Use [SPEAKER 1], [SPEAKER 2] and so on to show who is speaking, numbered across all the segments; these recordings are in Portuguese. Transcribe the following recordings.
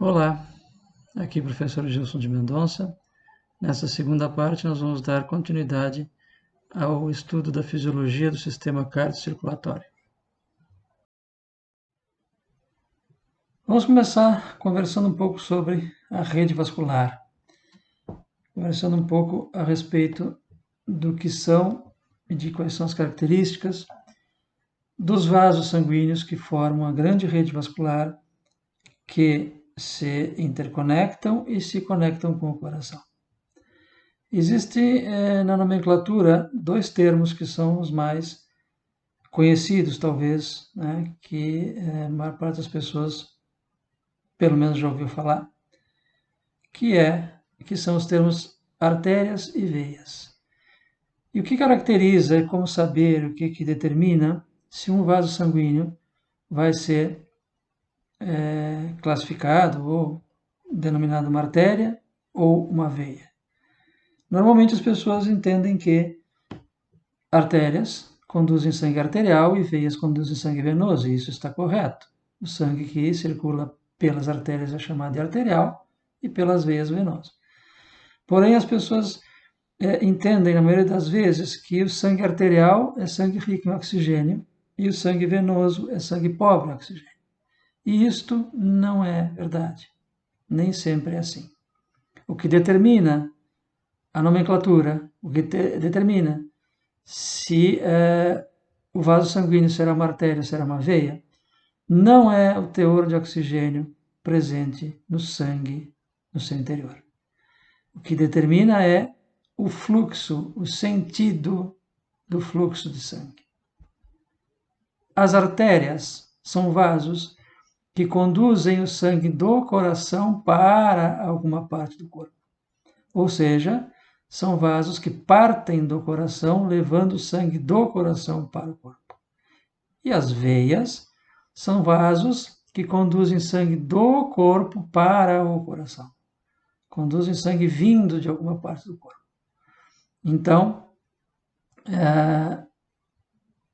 [SPEAKER 1] Olá, aqui professor Gilson de Mendonça. Nessa segunda parte nós vamos dar continuidade ao estudo da fisiologia do sistema cardiocirculatório. Vamos começar conversando um pouco sobre a rede vascular, conversando um pouco a respeito do que são e de quais são as características dos vasos sanguíneos que formam a grande rede vascular que se interconectam e se conectam com o coração. Existe na nomenclatura dois termos que são os mais conhecidos, talvez, né, que a maior parte das pessoas, pelo menos, já ouviu falar, que são os termos artérias e veias. E o que caracteriza, como saber, o que determina se um vaso sanguíneo vai ser classificado ou denominado uma artéria ou uma veia. Normalmente as pessoas entendem que artérias conduzem sangue arterial e veias conduzem sangue venoso, e isso está correto. O sangue que circula pelas artérias é chamado de arterial e pelas veias venoso. Porém, as pessoas entendem, na maioria das vezes, que o sangue arterial é sangue rico em oxigênio e o sangue venoso é sangue pobre em oxigênio. E isto não é verdade. Nem sempre é assim. O que determina a nomenclatura, o que determina se o vaso sanguíneo será uma artéria ou será uma veia, não é o teor de oxigênio presente no sangue no seu interior. O que determina é o fluxo, o sentido do fluxo de sangue. As artérias são vasos que conduzem o sangue do coração para alguma parte do corpo. Ou seja, são vasos que partem do coração, levando o sangue do coração para o corpo. E as veias são vasos que conduzem sangue do corpo para o coração. Conduzem sangue vindo de alguma parte do corpo. Então,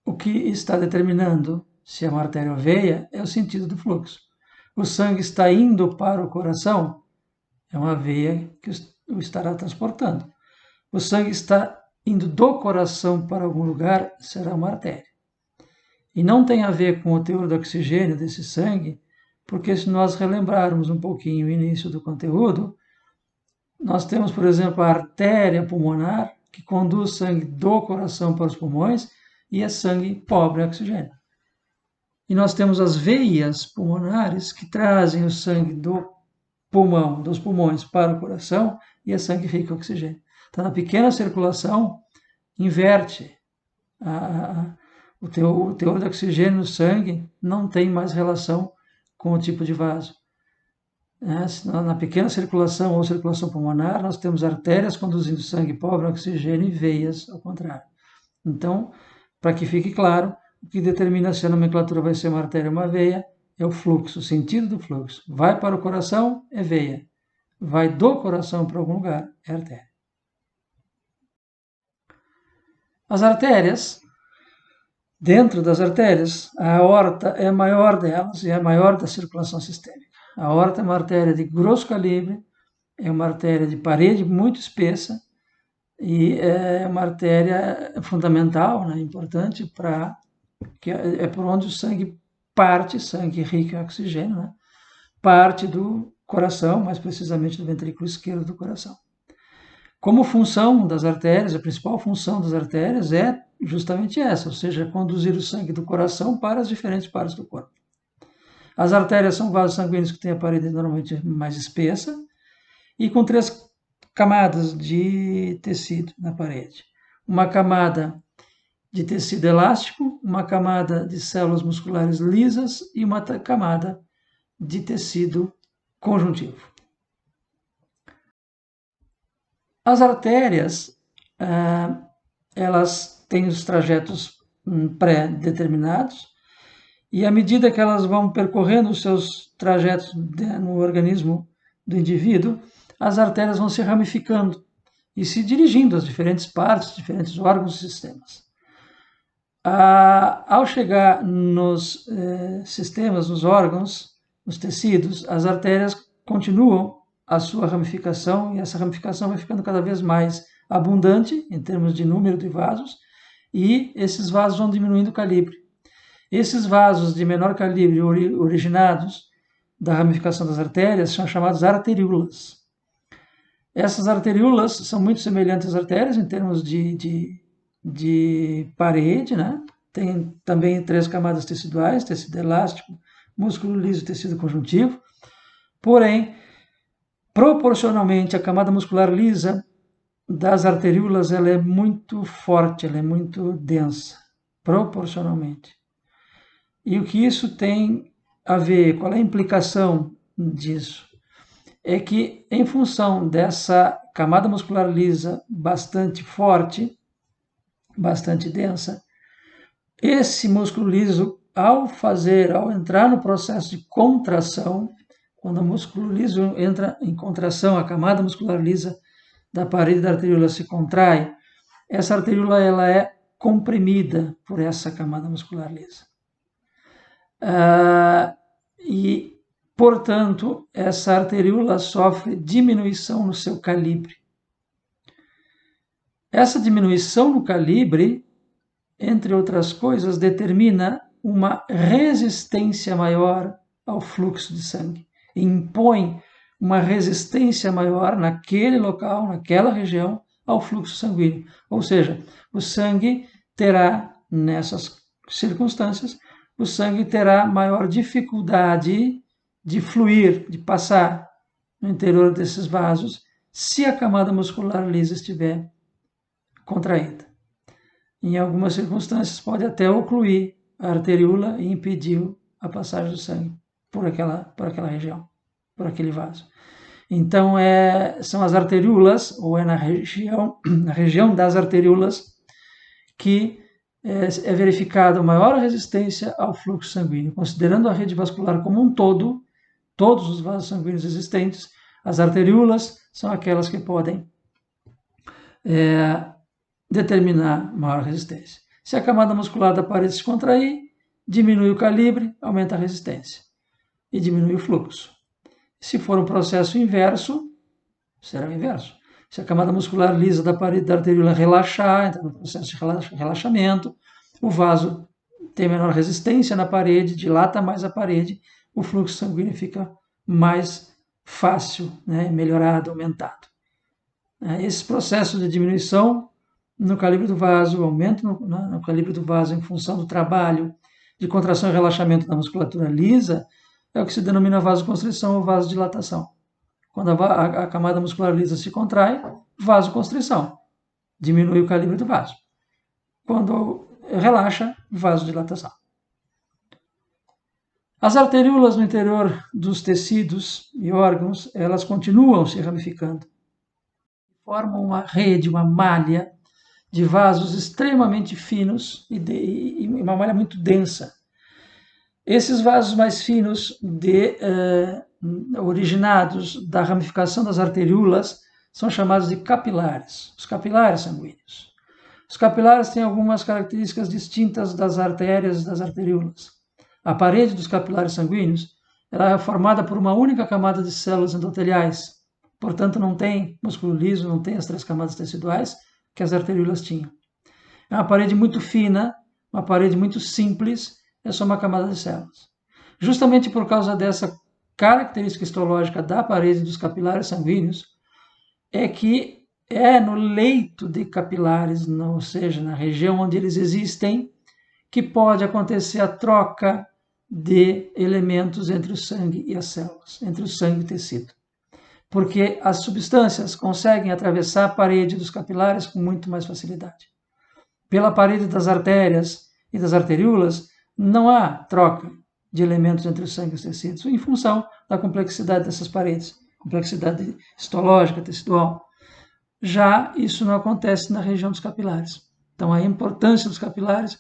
[SPEAKER 1] o que está determinando se é uma artéria ou veia é o sentido do fluxo. O sangue está indo para o coração, é uma veia que o estará transportando. O sangue está indo do coração para algum lugar, será uma artéria. E não tem a ver com o teor do oxigênio desse sangue, porque se nós relembrarmos um pouquinho o início do conteúdo, nós temos, por exemplo, a artéria pulmonar, que conduz sangue do coração para os pulmões, e é sangue pobre em oxigênio. E nós temos as veias pulmonares, que trazem o sangue do pulmão, dos pulmões para o coração, e é sangue rico em oxigênio. Então, na pequena circulação, inverte. O teor de oxigênio no sangue não tem mais relação com o tipo de vaso. Na pequena circulação ou circulação pulmonar, nós temos artérias conduzindo sangue pobre em oxigênio e veias ao contrário. Então, para que fique claro, o que determina se a nomenclatura vai ser uma artéria ou uma veia é o fluxo, o sentido do fluxo. Vai para o coração, é veia. Vai do coração para algum lugar, é artéria. As artérias, dentro das artérias, a aorta é a maior delas e é a maior da circulação sistêmica. A aorta é uma artéria de grosso calibre, é uma artéria de parede muito espessa e é uma artéria fundamental, né, importante, que é por onde o sangue parte, sangue rico em oxigênio, né, parte do coração, mais precisamente do ventrículo esquerdo do coração. Como função das artérias, a principal função das artérias é justamente essa, ou seja, conduzir o sangue do coração para as diferentes partes do corpo. As artérias são vasos sanguíneos que têm a parede normalmente mais espessa e com 3 camadas de tecido na parede. Uma camada de tecido elástico, uma camada de células musculares lisas e uma camada de tecido conjuntivo. As artérias, elas têm os trajetos pré-determinados e à medida que elas vão percorrendo os seus trajetos no organismo do indivíduo, as artérias vão se ramificando e se dirigindo às diferentes partes, diferentes órgãos e sistemas. Ao chegar nos sistemas, nos órgãos, nos tecidos, as artérias continuam a sua ramificação, e essa ramificação vai ficando cada vez mais abundante em termos de número de vasos, e esses vasos vão diminuindo o calibre. Esses vasos de menor calibre originados da ramificação das artérias são chamados arteríolas. Essas arteríolas são muito semelhantes às artérias em termos de parede, né? Tem também 3 camadas teciduais, tecido elástico, músculo liso e tecido conjuntivo. Porém, proporcionalmente, a camada muscular lisa das arteríolas ela é muito forte, ela é muito densa, proporcionalmente. E o que isso tem a ver, qual é a implicação disso? É que, em função dessa camada muscular lisa bastante forte, bastante densa, esse músculo liso, ao entrar no processo de contração, quando o músculo liso entra em contração, a camada muscular lisa da parede da arteríola se contrai, essa arteríola ela é comprimida por essa camada muscular lisa. E, portanto, essa arteríola sofre diminuição no seu calibre. Essa diminuição no calibre, entre outras coisas, determina uma resistência maior ao fluxo de sangue. Impõe uma resistência maior naquele local, naquela região, ao fluxo sanguíneo. Ou seja, o sangue terá, nessas circunstâncias, o sangue terá maior dificuldade de fluir, de passar no interior desses vasos, se a camada muscular lisa estiver contraída. Em algumas circunstâncias, pode até ocluir a arteríola e impedir a passagem do sangue por aquela região, por aquele vaso. Então, são as arteríolas, ou na região das arteríolas, que é verificada maior resistência ao fluxo sanguíneo. Considerando a rede vascular como um todo, todos os vasos sanguíneos existentes, as arteríolas são aquelas que podem determinar maior resistência. Se a camada muscular da parede se contrair, diminui o calibre, aumenta a resistência e diminui o fluxo. Se for um processo inverso, será o inverso. Se a camada muscular lisa da parede da arteríola relaxar, entra no processo de relaxamento, o vaso tem menor resistência na parede, dilata mais a parede, o fluxo sanguíneo fica mais fácil, né, melhorado, aumentado. Esses processos de diminuição no calibre do vaso, aumento no calibre do vaso em função do trabalho de contração e relaxamento da musculatura lisa, é o que se denomina vasoconstrição ou vasodilatação. Quando a camada muscular lisa se contrai, vasoconstrição, diminui o calibre do vaso. Quando relaxa, vasodilatação. As arteríolas no interior dos tecidos e órgãos, elas continuam se ramificando. Formam uma rede, uma malha de vasos extremamente finos e uma malha muito densa. Esses vasos mais finos, originados da ramificação das arteríolas, são chamados de capilares, os capilares sanguíneos. Os capilares têm algumas características distintas das artérias e das arteríolas. A parede dos capilares sanguíneos ela é formada por uma única camada de células endoteliais, portanto não tem músculo liso, não tem as 3 camadas teciduais que as arteríolas tinham. É uma parede muito fina, uma parede muito simples, é só uma camada de células. Justamente por causa dessa característica histológica da parede dos capilares sanguíneos, é que no leito de capilares, ou seja, na região onde eles existem, que pode acontecer a troca de elementos entre o sangue e as células, entre o sangue e o tecido. Porque as substâncias conseguem atravessar a parede dos capilares com muito mais facilidade. Pela parede das artérias e das arteríolas, não há troca de elementos entre o sangue e os tecidos, em função da complexidade dessas paredes, complexidade histológica, tecidual. Já isso não acontece na região dos capilares. Então, a importância dos capilares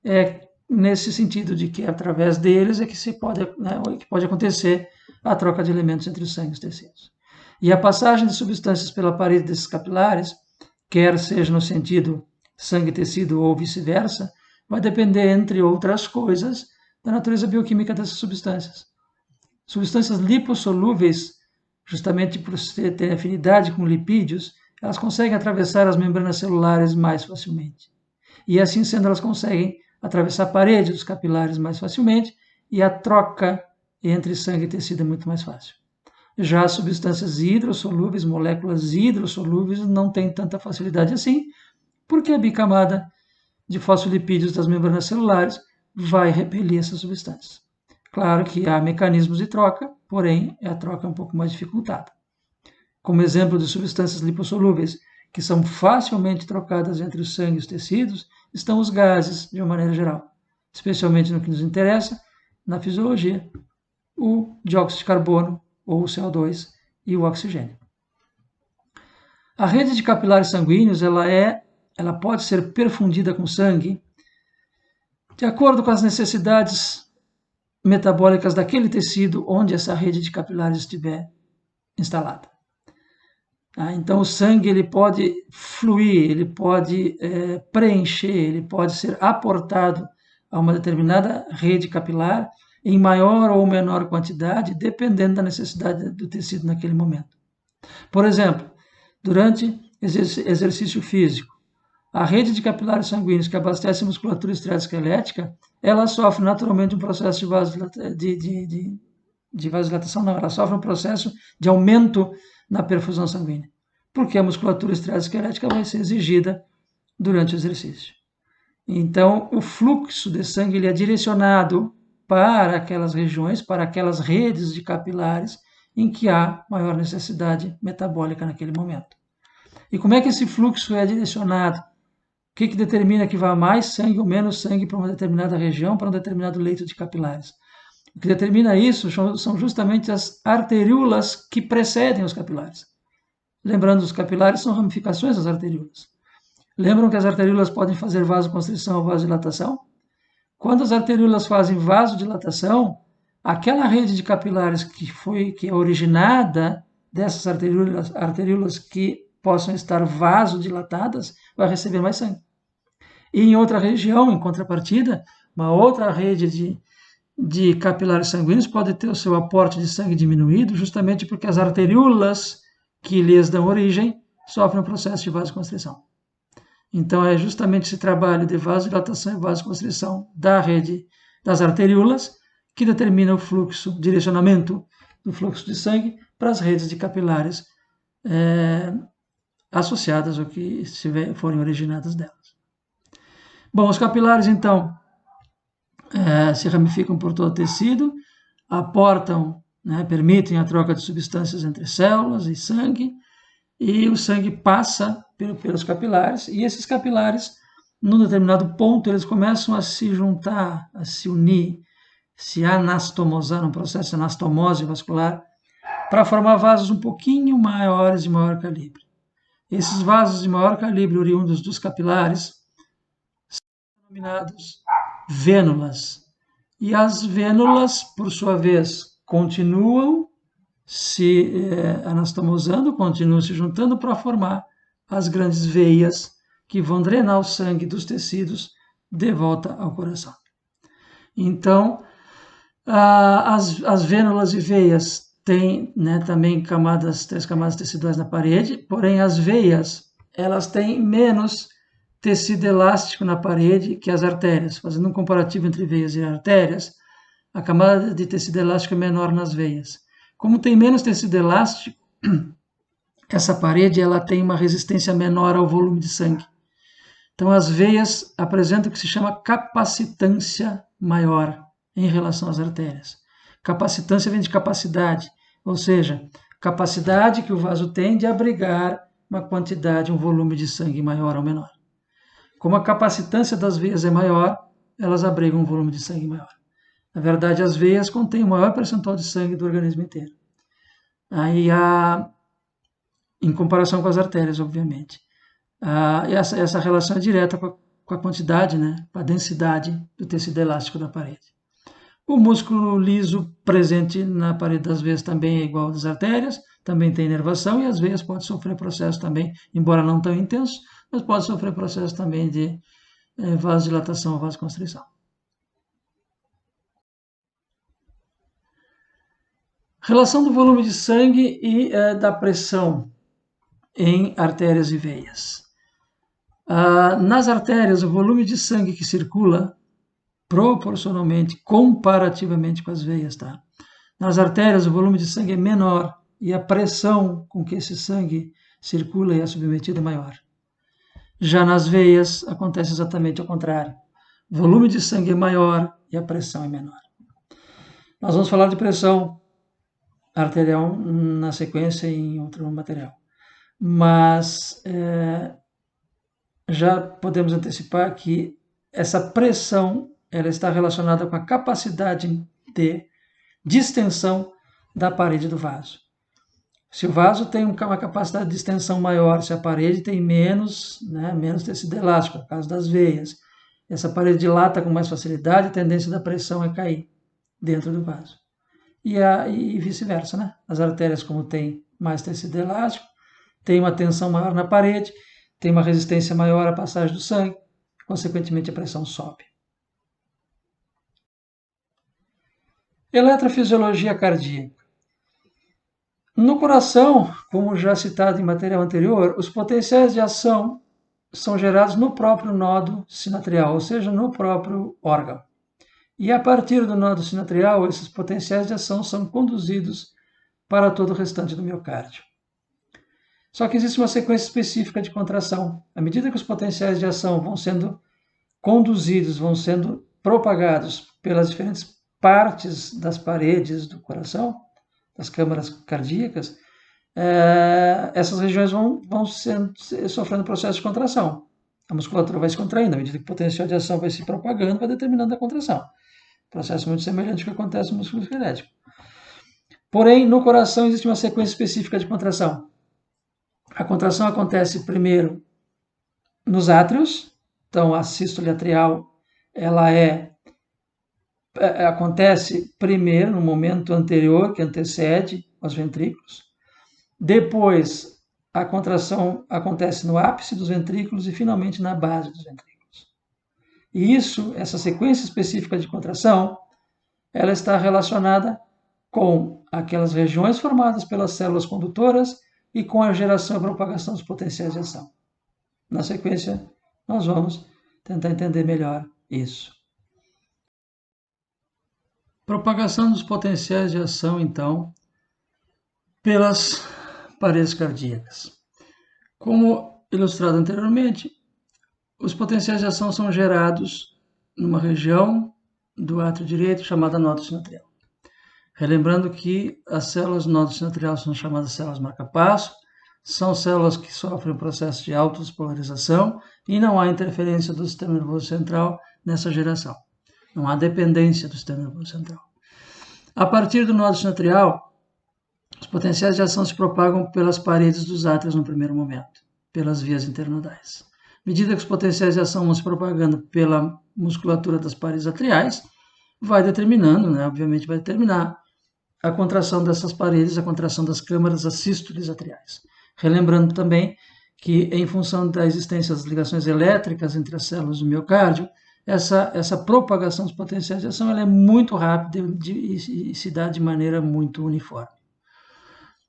[SPEAKER 1] é nesse sentido de que, através deles, é que que pode acontecer a troca de elementos entre o sangue e os tecidos. E a passagem de substâncias pela parede desses capilares, quer seja no sentido sangue e tecido ou vice-versa, vai depender, entre outras coisas, da natureza bioquímica dessas substâncias. Substâncias lipossolúveis, justamente por ter afinidade com lipídios, elas conseguem atravessar as membranas celulares mais facilmente. E assim sendo, elas conseguem atravessar a parede dos capilares mais facilmente e a troca entre sangue e tecido é muito mais fácil. Já as substâncias hidrossolúveis, moléculas hidrossolúveis, não têm tanta facilidade assim, porque a bicamada de fosfolipídios das membranas celulares vai repelir essas substâncias. Claro que há mecanismos de troca, porém a troca é um pouco mais dificultada. Como exemplo de substâncias lipossolúveis que são facilmente trocadas entre o sangue e os tecidos, estão os gases, de uma maneira geral, especialmente no que nos interessa, na fisiologia, o dióxido de carbono, ou o CO2, e o oxigênio. A rede de capilares sanguíneos ela pode ser perfundida com sangue de acordo com as necessidades metabólicas daquele tecido onde essa rede de capilares estiver instalada. Então, o sangue ele pode fluir, ele pode preencher, ele pode ser aportado a uma determinada rede capilar em maior ou menor quantidade, dependendo da necessidade do tecido naquele momento. Por exemplo, durante exercício físico, a rede de capilares sanguíneos que abastece a musculatura estriadoesquelética, ela sofre naturalmente um processo de vasodilatação, não, ela sofre um processo de aumento na perfusão sanguínea, porque a musculatura estriadoesquelética vai ser exigida durante o exercício. Então, o fluxo de sangue ele é direcionado para aquelas regiões, para aquelas redes de capilares em que há maior necessidade metabólica naquele momento. E como é que esse fluxo é direcionado? O que determina que vá mais sangue ou menos sangue para uma determinada região, para um determinado leito de capilares? O que determina isso são justamente as arteríolas que precedem os capilares. Lembrando, os capilares são ramificações das arteríolas. Lembram que as arteríolas podem fazer vasoconstrição ou vasodilatação? Quando as arteríolas fazem vasodilatação, aquela rede de capilares que é originada dessas arteríolas que possam estar vasodilatadas, vai receber mais sangue. E em outra região, em contrapartida, uma outra rede de capilares sanguíneos pode ter o seu aporte de sangue diminuído, justamente porque as arteríolas que lhes dão origem sofrem um processo de vasoconstrição. Então, é justamente esse trabalho de vasodilatação e vasoconstrição da rede das arteríolas que determina o fluxo, o direcionamento do fluxo de sangue para as redes de capilares associadas ou que forem originadas delas. Bom, os capilares, então, se ramificam por todo o tecido, aportam, permitem a troca de substâncias entre células e sangue, e o sangue passa pelos capilares, e esses capilares, num determinado ponto, eles começam a se juntar, a se unir, se anastomosar, um processo de anastomose vascular, para formar vasos um pouquinho maiores, de maior calibre. Esses vasos de maior calibre, oriundos dos capilares, são denominados vênulas. E as vênulas, por sua vez, continuam se anastomosando, continuam se juntando para formar as grandes veias que vão drenar o sangue dos tecidos de volta ao coração. Então, as vênulas e veias têm também três camadas teciduais na parede, porém as veias elas têm menos tecido elástico na parede que as artérias. Fazendo um comparativo entre veias e artérias, a camada de tecido elástico é menor nas veias. Como tem menos tecido elástico, essa parede ela tem uma resistência menor ao volume de sangue. Então, as veias apresentam o que se chama capacitância maior em relação às artérias. Capacitância vem de capacidade, ou seja, capacidade que o vaso tem de abrigar uma quantidade, um volume de sangue maior ou menor. Como a capacitância das veias é maior, elas abrigam um volume de sangue maior. Na verdade, as veias contêm o maior percentual de sangue do organismo inteiro. Aí, em comparação com as artérias, obviamente. Essa relação é direta com a quantidade, com a densidade do tecido elástico da parede. O músculo liso presente na parede das veias também é igual ao das artérias, também tem inervação e as veias podem sofrer processo também, embora não tão intenso, mas pode sofrer processo também de vasodilatação ou vasoconstrição. Relação do volume de sangue e da pressão em artérias e veias. Nas artérias, o volume de sangue que circula proporcionalmente, comparativamente com as veias, tá? Nas artérias, o volume de sangue é menor e a pressão com que esse sangue circula e é submetido é maior. Já nas veias, acontece exatamente ao contrário. O volume de sangue é maior e a pressão é menor. Nós vamos falar de pressão arterial na sequência em outro material. Mas já podemos antecipar que essa pressão ela está relacionada com a capacidade de distensão da parede do vaso. Se o vaso tem uma capacidade de distensão maior, se a parede tem menos tecido elástico, no caso das veias, essa parede dilata com mais facilidade, a tendência da pressão é cair dentro do vaso. E vice-versa, né? As artérias, como tem mais tecido elástico, tem uma tensão maior na parede, tem uma resistência maior à passagem do sangue, consequentemente a pressão sobe. Eletrofisiologia cardíaca. No coração, como já citado em material anterior, os potenciais de ação são gerados no próprio nodo sinatrial, ou seja, no próprio órgão. E a partir do nodo sinatrial, esses potenciais de ação são conduzidos para todo o restante do miocárdio. Só que existe uma sequência específica de contração. À medida que os potenciais de ação vão sendo conduzidos, vão sendo propagados pelas diferentes partes das paredes do coração, das câmaras cardíacas, essas regiões vão sofrendo processo de contração. A musculatura vai se contraindo, à medida que o potencial de ação vai se propagando, vai determinando a contração. Processo muito semelhante ao que acontece no músculo esquelético. Porém, no coração existe uma sequência específica de contração. A contração acontece primeiro nos átrios, então a sístole atrial ela acontece primeiro no momento anterior, que antecede os ventrículos. Depois, a contração acontece no ápice dos ventrículos e finalmente na base dos ventrículos. E essa sequência específica de contração, ela está relacionada com aquelas regiões formadas pelas células condutoras e com a geração e propagação dos potenciais de ação. Na sequência, nós vamos tentar entender melhor isso. Propagação dos potenciais de ação, então, pelas paredes cardíacas. Como ilustrado anteriormente, os potenciais de ação são gerados numa região do átrio direito chamada nódo sinatrial. Relembrando que as células do nódo sinatrial são chamadas células marca-passo, são células que sofrem um processo de autodespolarização e não há interferência do sistema nervoso central nessa geração. Não há dependência do sistema nervoso central. A partir do nódo sinatrial, os potenciais de ação se propagam pelas paredes dos átrios no primeiro momento, pelas vias internodais. À medida que os potenciais de ação vão se propagando pela musculatura das paredes atriais, vai determinando, obviamente vai determinar a contração dessas paredes, a contração das câmaras, as sístoles atriais. Relembrando também que, em função da existência das ligações elétricas entre as células do miocárdio, essa propagação dos potenciais de ação ela é muito rápida e se dá de maneira muito uniforme.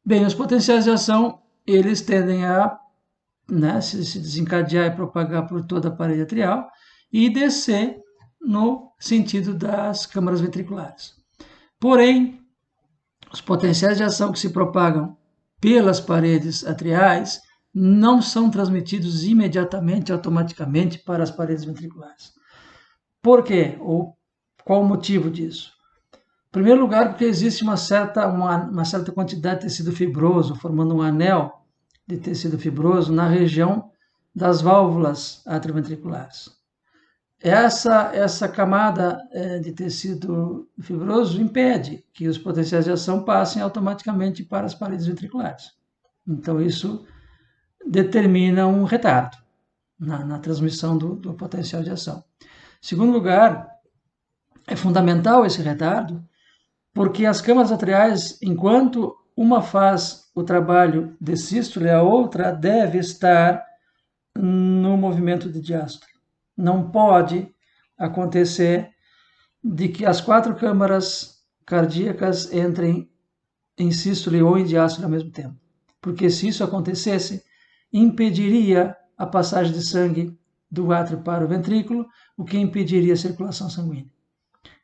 [SPEAKER 1] Bem, os potenciais de ação, eles tendem a se desencadear e propagar por toda a parede atrial e descer no sentido das câmaras ventriculares. Porém, os potenciais de ação que se propagam pelas paredes atriais não são transmitidos imediatamente, automaticamente para as paredes ventriculares. Por quê? Ou qual o motivo disso? Em primeiro lugar, porque existe uma certa quantidade de tecido fibroso, formando um anel de tecido fibroso na região das válvulas atrioventriculares. Essa camada de tecido fibroso impede que os potenciais de ação passem automaticamente para as paredes ventriculares. Então, isso determina um retardo na transmissão do potencial de ação. Em segundo lugar, é fundamental esse retardo, porque as câmaras atriais, enquanto uma faz o trabalho de sístole, a outra deve estar no movimento de diástole. Não pode acontecer de que as 4 câmaras cardíacas entrem em sístole ou em diástole ao mesmo tempo. Porque se isso acontecesse, impediria a passagem de sangue do átrio para o ventrículo, o que impediria a circulação sanguínea.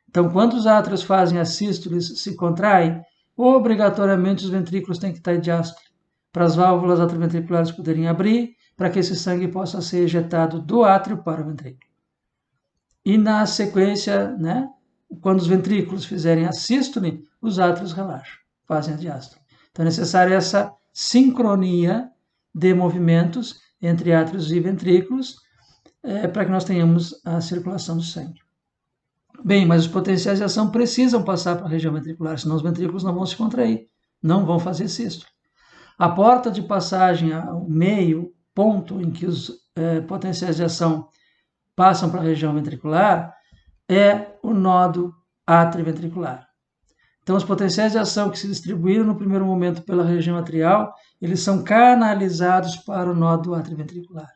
[SPEAKER 1] Então, quando os átrios fazem as sístoles, se contraem, obrigatoriamente os ventrículos têm que estar em diástole, para as válvulas atrioventriculares poderem abrir, para que esse sangue possa ser ejetado do átrio para o ventrículo. E na sequência, né, quando os ventrículos fizerem a sístole, os átrios relaxam, fazem a diástole. Então é necessária essa sincronia de movimentos entre átrios e ventrículos para que nós tenhamos a circulação do sangue. Bem, mas os potenciais de ação precisam passar para a região ventricular, senão os ventrículos não vão se contrair, não vão fazer sístole. A porta de passagem, o meio ponto em que os potenciais de ação passam para a região ventricular é o nódo atrioventricular. Então, os potenciais de ação que se distribuíram no primeiro momento pela região atrial, eles são canalizados para o nódo atrioventricular.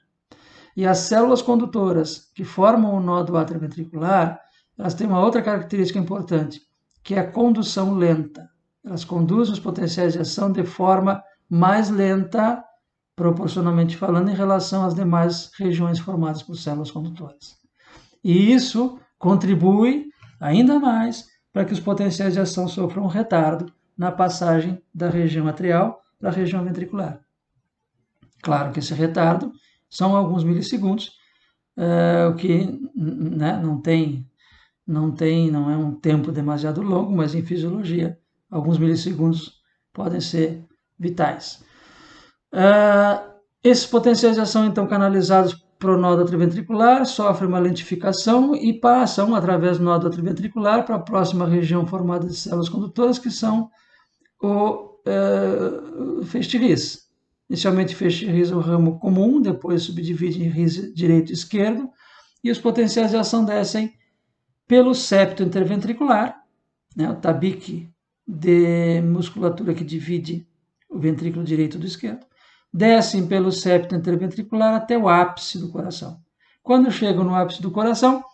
[SPEAKER 1] E as células condutoras que formam o nódo atrioventricular, elas têm uma outra característica importante, que é a condução lenta. Elas conduzem os potenciais de ação de forma mais lenta, proporcionalmente falando, em relação às demais regiões formadas por células condutoras. E isso contribui ainda mais para que os potenciais de ação sofram um retardo na passagem da região atrial para a região ventricular. Claro que esse retardo são alguns milissegundos, o que né, não é um tempo demasiado longo, mas em fisiologia, alguns milissegundos podem ser vitais. Esses potenciais de ação, então, canalizados para o nódo atrioventricular, sofrem uma lentificação e passam, através do nódo atrioventricular, para a próxima região formada de células condutoras, que são o feixe de His. Inicialmente, o feixe de His é o ramo comum, depois subdivide em His direito e esquerdo, e os potenciais de ação descem pelo septo interventricular, né, o tabique de musculatura que divide o ventrículo direito do esquerdo, descem pelo septo interventricular até o ápice do coração. Quando chegam no ápice do coração,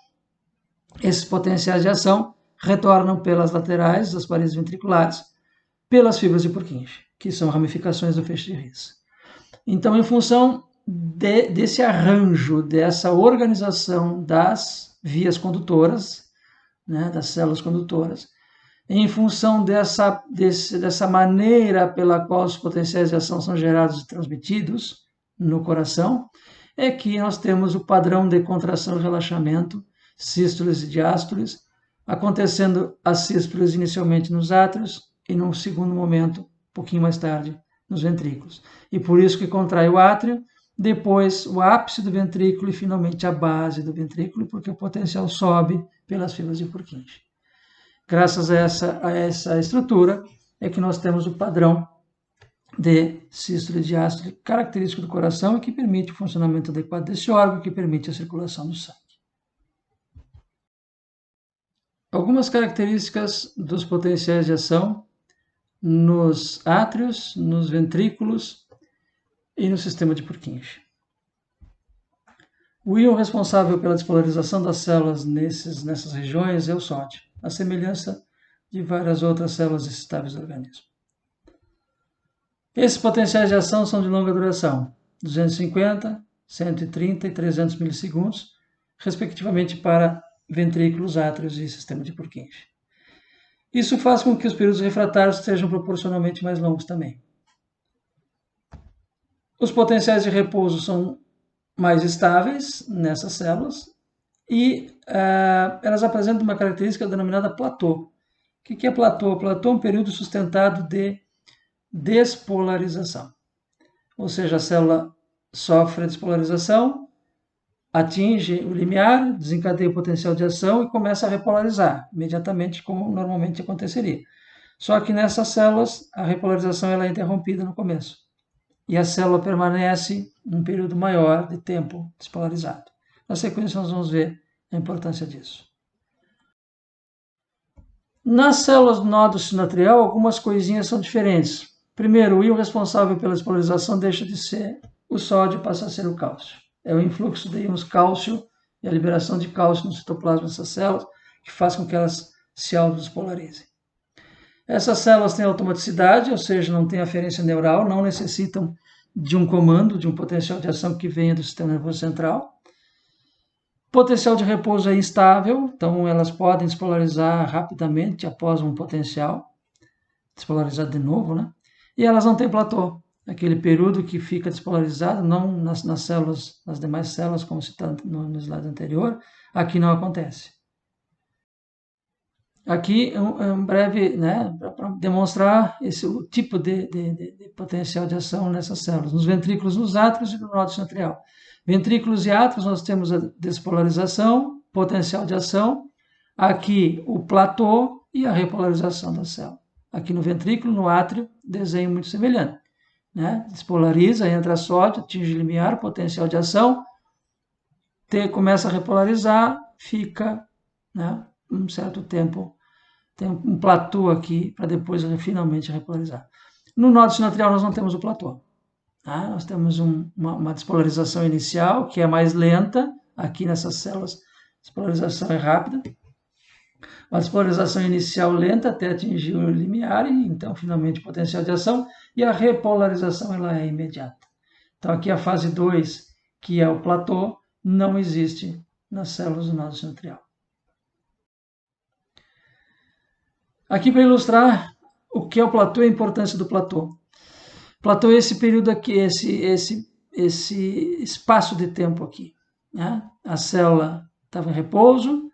[SPEAKER 1] esses potenciais de ação retornam pelas laterais das paredes ventriculares, pelas fibras de Purkinje, que são ramificações do feixe de His. Então, em função desse arranjo, dessa organização das vias condutoras, né, das células condutoras, em função dessa maneira pela qual os potenciais de ação são gerados e transmitidos no coração, é que nós temos o padrão de contração e relaxamento, sístoles e diástoles, acontecendo as sístoles inicialmente nos átrios e num segundo momento, um pouquinho mais tarde, nos ventrículos. E por isso que contrai o átrio, depois o ápice do ventrículo e finalmente a base do ventrículo, porque o potencial sobe pelas fibras de Purkinje. Graças a essa estrutura é que nós temos o padrão de sístole e diástole característico do coração e que permite o funcionamento adequado desse órgão, que permite a circulação do sangue. Algumas características dos potenciais de ação nos átrios, nos ventrículos e no sistema de Purkinje. O íon responsável pela despolarização das células nessas regiões é o sódio, a semelhança de várias outras células estáveis do organismo. Esses potenciais de ação são de longa duração, 250, 130 e 300 milissegundos, respectivamente para ventrículos, átrios e sistema de Purkinje. Isso faz com que os períodos refratários sejam proporcionalmente mais longos também. Os potenciais de repouso são mais estáveis nessas células e elas apresentam uma característica denominada platô. O que é platô? Platô é um período sustentado de despolarização. Ou seja, a célula sofre a despolarização, atinge o limiar, desencadeia o potencial de ação e começa a repolarizar, imediatamente como normalmente aconteceria. Só que nessas células, a repolarização ela é interrompida no começo. E a célula permanece um período maior de tempo despolarizado. Na sequência, nós vamos ver a importância disso. Nas células do nódo sinoatrial, algumas coisinhas são diferentes. Primeiro, o íon responsável pela despolarização deixa de ser o sódio e passa a ser o cálcio. É o influxo de íons cálcio e a liberação de cálcio no citoplasma dessas células que faz com que elas se autodespolarizem. Essas células têm automaticidade, ou seja, não têm aferência neural, não necessitam de um comando, de um potencial de ação que venha do sistema nervoso central. Potencial de repouso é instável, então elas podem despolarizar rapidamente após um potencial, despolarizar de novo, né? E elas não têm platô, aquele período que fica despolarizado, não nas células, nas demais células, como citado no slide anterior, aqui não acontece. Aqui é um breve, né, para demonstrar o tipo de potencial de ação nessas células, nos ventrículos, nos átrios e no nódulo sinoatrial. Ventrículos e átrios nós temos a despolarização, potencial de ação, aqui o platô e a repolarização da célula. Aqui no ventrículo, no átrio, desenho muito semelhante. Né? Despolariza, entra sódio, atinge limiar, potencial de ação, começa a repolarizar, fica, né, um certo tempo, tem um platô aqui para depois finalmente repolarizar. No nódulo sinoatrial nós não temos o platô. Tá? Nós temos uma despolarização inicial, que é mais lenta, aqui nessas células a despolarização é rápida. Uma despolarização inicial lenta até atingir o limiar, e então finalmente o potencial de ação, e a repolarização ela é imediata. Então aqui a fase 2, que é o platô, não existe nas células do nódulo sinoatrial. Aqui para ilustrar o que é o platô e a importância do platô. Platô é esse período aqui, esse espaço de tempo aqui. Né? A célula estava em repouso,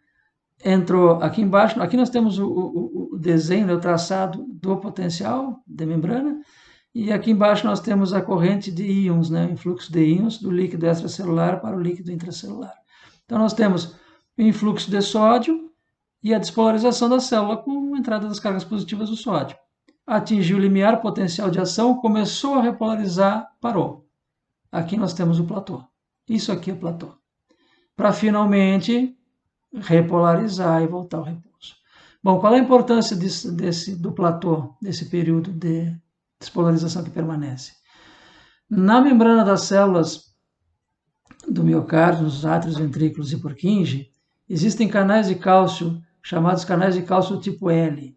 [SPEAKER 1] entrou aqui embaixo, aqui nós temos o desenho, o traçado do potencial de membrana, e aqui embaixo nós temos a corrente de íons, né? O influxo de íons do líquido extracelular para o líquido intracelular. Então nós temos o influxo de sódio e a despolarização da célula com a entrada das cargas positivas do sódio. Atingiu o limiar, potencial de ação, começou a repolarizar, parou. Aqui nós temos o platô. Isso aqui é o platô. Para finalmente repolarizar e voltar ao repouso. Bom, qual é a importância do platô, desse período de despolarização que permanece? Na membrana das células do miocárdio, nos átrios, ventrículos e Purkinje, existem canais de cálcio chamados canais de cálcio tipo L.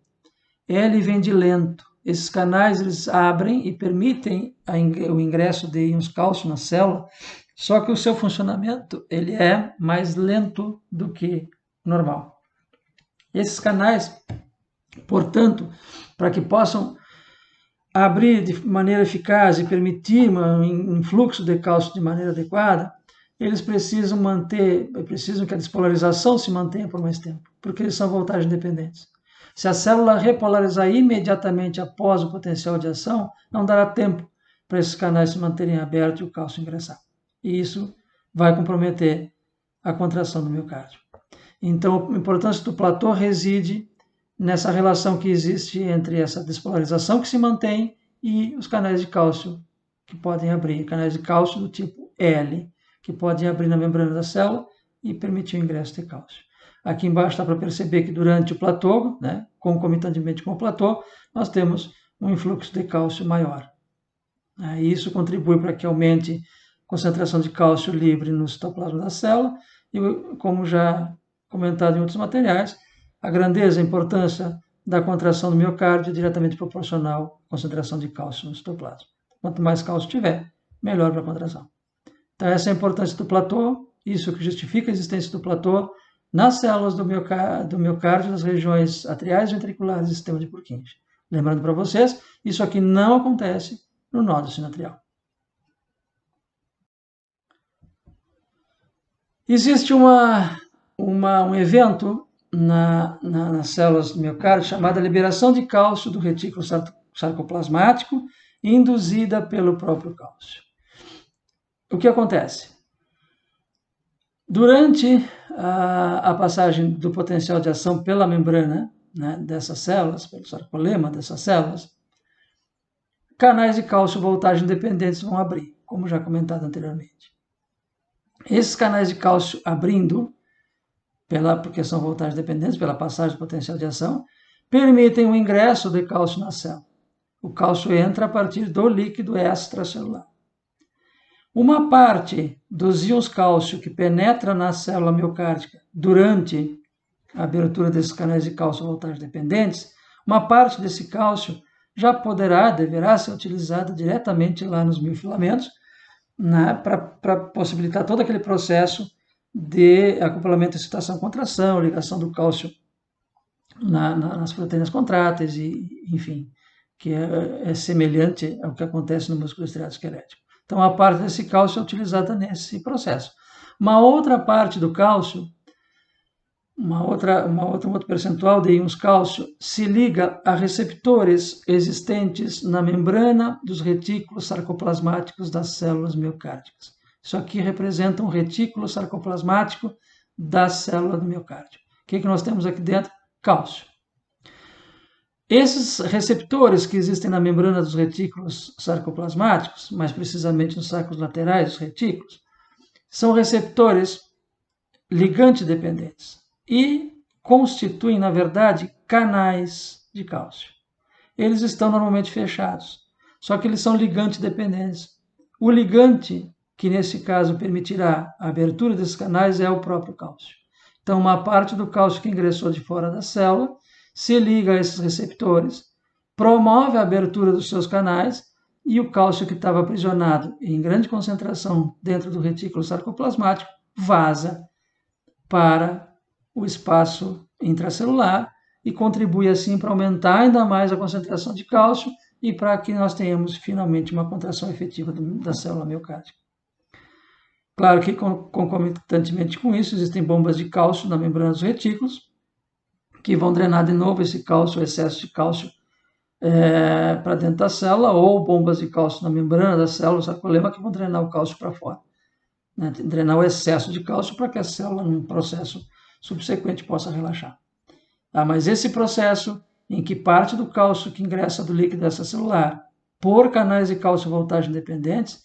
[SPEAKER 1] L vem de lento. Esses canais eles abrem e permitem o ingresso de íons cálcio na célula, só que o seu funcionamento ele é mais lento do que normal. Esses canais, portanto, para que possam abrir de maneira eficaz e permitir um influxo de cálcio de maneira adequada, eles precisam que a despolarização se mantenha por mais tempo, porque eles são voltagem dependentes. Se a célula repolarizar imediatamente após o potencial de ação, não dará tempo para esses canais se manterem abertos e o cálcio ingressar. E isso vai comprometer a contração do miocárdio. Então, a importância do platô reside nessa relação que existe entre essa despolarização que se mantém e os canais de cálcio que podem abrir, canais de cálcio do tipo L, que podem abrir na membrana da célula e permitir o ingresso de cálcio. Aqui embaixo dá para perceber que durante o platô, né, concomitantemente com o platô, nós temos um influxo de cálcio maior. E isso contribui para que aumente a concentração de cálcio livre no citoplasma da célula e, como já comentado em outros materiais, a grandeza, a importância da contração do miocárdio é diretamente proporcional à concentração de cálcio no citoplasma. Quanto mais cálcio tiver, melhor para a contração. Então essa é a importância do platô, isso que justifica a existência do platô nas células do miocárdio, nas regiões atriais, ventriculares e sistema de Purkinje. Lembrando para vocês, isso aqui não acontece no nódulo sinoatrial. Existe um evento nas células do miocárdio chamada liberação de cálcio do retículo sarcoplasmático induzida pelo próprio cálcio. O que acontece? Durante a passagem do potencial de ação pela membrana, né, dessas células, pelo sarcolema dessas células, canais de cálcio voltagem dependentes vão abrir, como já comentado anteriormente. Esses canais de cálcio abrindo, porque são voltagem dependentes, pela passagem do potencial de ação, permitem o ingresso de cálcio na célula. O cálcio entra a partir do líquido extracelular. Uma parte dos íons cálcio que penetra na célula miocárdica durante a abertura desses canais de cálcio voltagem dependentes, Uma parte desse cálcio já deverá ser utilizada diretamente lá nos miofilamentos, né, para possibilitar todo aquele processo de acoplamento, excitação, contração, ligação do cálcio nas proteínas contráteis, enfim, que é semelhante ao que acontece no músculo estriado esquelético. Então, a parte desse cálcio é utilizada nesse processo. Uma outra parte do cálcio, um outro percentual de íons cálcio, se liga a receptores existentes na membrana dos retículos sarcoplasmáticos das células miocárdicas. Isso aqui representa um retículo sarcoplasmático da célula do miocárdio. O que nós temos aqui dentro? Cálcio. Esses receptores que existem na membrana dos retículos sarcoplasmáticos, mais precisamente nos sacos laterais dos retículos, são receptores ligante dependentes e constituem, na verdade, canais de cálcio. Eles estão normalmente fechados, só que eles são ligante dependentes. O ligante, que nesse caso permitirá a abertura desses canais, é o próprio cálcio. Então, uma parte do cálcio que ingressou de fora da célula se liga a esses receptores, promove a abertura dos seus canais e o cálcio que estava aprisionado em grande concentração dentro do retículo sarcoplasmático vaza para o espaço intracelular e contribui assim para aumentar ainda mais a concentração de cálcio e para que nós tenhamos finalmente uma contração efetiva da célula miocárdica. Claro que concomitantemente com isso existem bombas de cálcio na membrana dos retículos que vão drenar de novo esse cálcio, o excesso de cálcio para dentro da célula, ou bombas de cálcio na membrana da célula, o sarcolema, que vão drenar o cálcio para fora. Né? Drenar o excesso de cálcio para que a célula, num processo subsequente, possa relaxar. Mas esse processo em que parte do cálcio que ingressa do líquido extracelular por canais de cálcio voltagem dependentes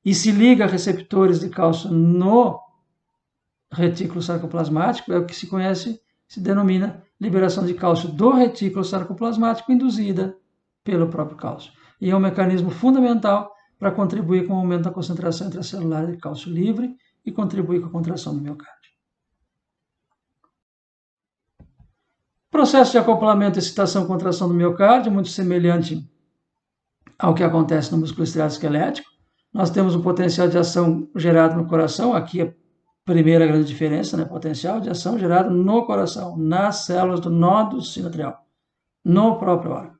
[SPEAKER 1] e se liga a receptores de cálcio no retículo sarcoplasmático é o que se denomina liberação de cálcio do retículo sarcoplasmático induzida pelo próprio cálcio. E é um mecanismo fundamental para contribuir com o aumento da concentração intracelular de cálcio livre e contribuir com a contração do miocárdio. Processo de acoplamento, excitação, contração do miocárdio, muito semelhante ao que acontece no músculo estriado esquelético. Nós temos o potencial de ação gerado no coração, aqui a primeira grande diferença, né? Potencial de ação gerado no coração, nas células do nódulo sinoatrial, no próprio órgão.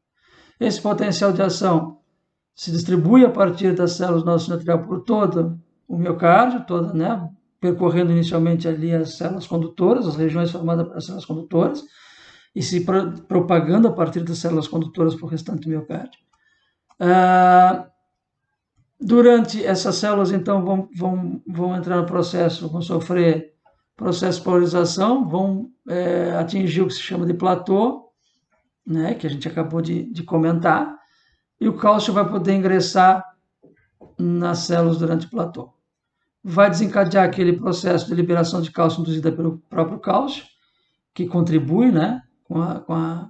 [SPEAKER 1] Esse potencial de ação se distribui a partir das células do nódulo sinoatrial por todo o miocárdio, né? Percorrendo inicialmente ali as células condutoras, as regiões formadas pelas células condutoras, e se propagando a partir das células condutoras para o restante do miocárdio. Durante essas células, então, vão entrar no processo, vão sofrer processo de polarização, vão atingir o que se chama de platô, né, que a gente acabou de comentar, e o cálcio vai poder ingressar nas células durante o platô. Vai desencadear aquele processo de liberação de cálcio induzida pelo próprio cálcio, que contribui, né, com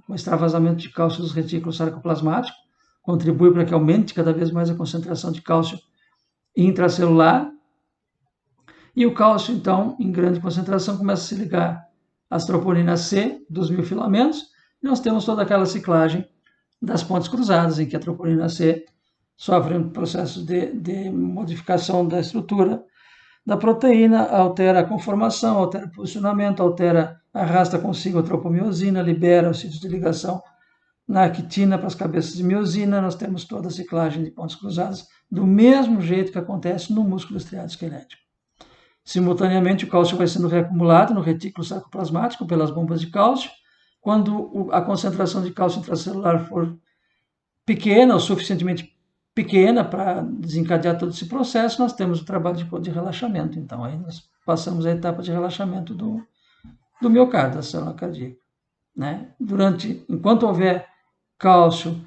[SPEAKER 1] o extravasamento de cálcio dos retículos sarcoplasmáticos, contribui para que aumente cada vez mais a concentração de cálcio intracelular. E o cálcio, então, em grande concentração, começa a se ligar às troponinas C dos miofilamentos, e nós temos toda aquela ciclagem das pontes cruzadas, em que a troponina C sofre um processo de modificação da estrutura da proteína, altera a conformação, altera o posicionamento, arrasta consigo a tropomiosina, libera os sítios de ligação na actina para as cabeças de miosina. Nós temos toda a ciclagem de pontes cruzadas do mesmo jeito que acontece no músculo estriado esquelético. Simultaneamente, o cálcio vai sendo reacumulado no retículo sarcoplasmático pelas bombas de cálcio. Quando a concentração de cálcio intracelular for pequena, ou suficientemente pequena para desencadear todo esse processo, nós temos o trabalho de relaxamento. Então, aí nós passamos a etapa de relaxamento do miocárdio, da célula cardíaca. Né? Enquanto houver cálcio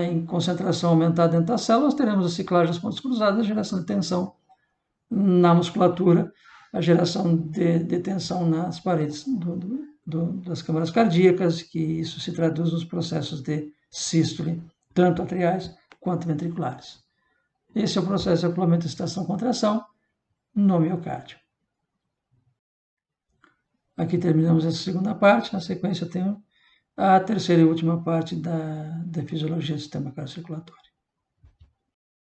[SPEAKER 1] em concentração aumentada dentro da célula, nós teremos a ciclagem das pontes cruzadas, a geração de tensão na musculatura, a geração de tensão nas paredes das câmaras cardíacas, que isso se traduz nos processos de sístole, tanto atriais quanto ventriculares. Esse é o processo de acoplamento, excitação, contração no miocárdio. Aqui terminamos essa segunda parte. Na sequência, eu tenho a terceira e última parte da fisiologia do sistema cardiocirculatório.